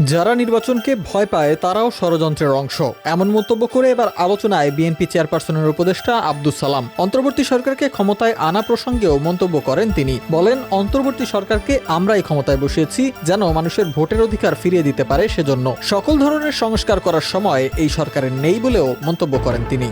যারা নির্বাচনকে ভয় পায় তারাও ষড়যন্ত্রের অংশ, এমন মন্তব্য করে এবার আলোচনায় বিএনপি চেয়ারপারসনের উপদেষ্টা আব্দুস সালাম। অন্তর্বর্তী সরকারকে ক্ষমতায় আনা প্রসঙ্গেও মন্তব্য করেন তিনি। বলেন, অন্তর্বর্তী সরকারকে আমরাই ক্ষমতায় বসিয়েছি যেন মানুষের ভোটের অধিকার ফিরিয়ে দিতে পারে, সেজন্য সকল ধরনের সংস্কার করার সময় এই সরকারের নেই বলেও মন্তব্য করেন তিনি।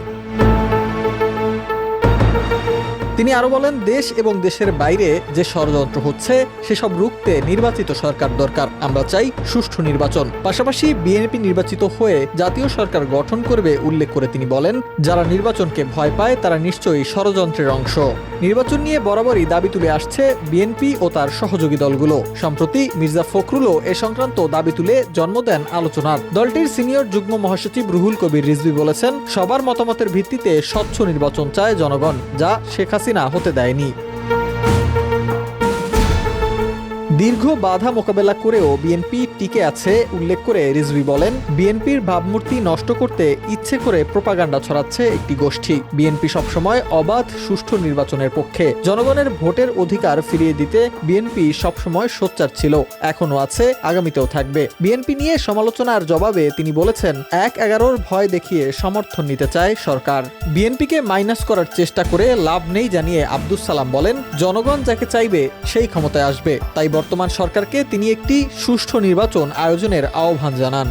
তিনি আরো বলেন, দেশ এবং দেশের বাইরে যে ষড়যন্ত্র হচ্ছে সেসব রুখতে নির্বাচিত সরকার দরকার। আমরা চাই সুষ্ঠু নির্বাচন। পাশাপাশি বিএনপি নির্বাচিত হয়ে জাতীয় সরকার গঠন করবে উল্লেখ করে তিনি বলেন, যারা নির্বাচনকে ভয় পায় তারা নিশ্চয়ই ষড়যন্ত্রের অংশ। নির্বাচন নিয়ে বরাবরই দাবি তুলে আসছে বিএনপি ও তার সহযোগী দলগুলো। সম্প্রতি মির্জা ফখরুলও এ সংক্রান্ত দাবি তুলে জন্ম দেন আলোচনার। দলটির সিনিয়র যুগ্ম মহাসচিব রুহুল কবির রিজভী বলেছেন, সবার মতামতের ভিত্তিতে স্বচ্ছ নির্বাচন চায় জনগণ, যা শেখ হাসিনা হতে দেয়নি। দীর্ঘ বাধা মোকাবেলা করেও বিএনপি টিকে আছে উল্লেখ করে রিজভী বলেন, বিএনপির ভাবমূর্তি নষ্ট করতে ইচ্ছে করে প্রোপাগান্ডা ছড়াচ্ছে একটি গোষ্ঠী। বিএনপি সবসময় অবাধ সুষ্ঠু নির্বাচনের পক্ষে। জনগণের ভোটের অধিকার ফিরিয়ে দিতে বিএনপি সবসময় সোচ্চার ছিল, এখনো আছে, আগামীতেও থাকবে। বিএনপি নিয়ে সমালোচনার জবাবে তিনি বলেছেন, ১/১১ ভয় দেখিয়ে সমর্থন নিতে চায় সরকার। বিএনপিকে মাইনাস করার চেষ্টা করে লাভ নেই জানিয়ে আব্দুস সালাম বলেন, জনগণ যাকে চাইবে সেই ক্ষমতায় আসবে। তাই বর্তমান সরকারকে তিনি একটি সুষ্ঠু নির্বাচন আয়োজনের আহ্বান জানান।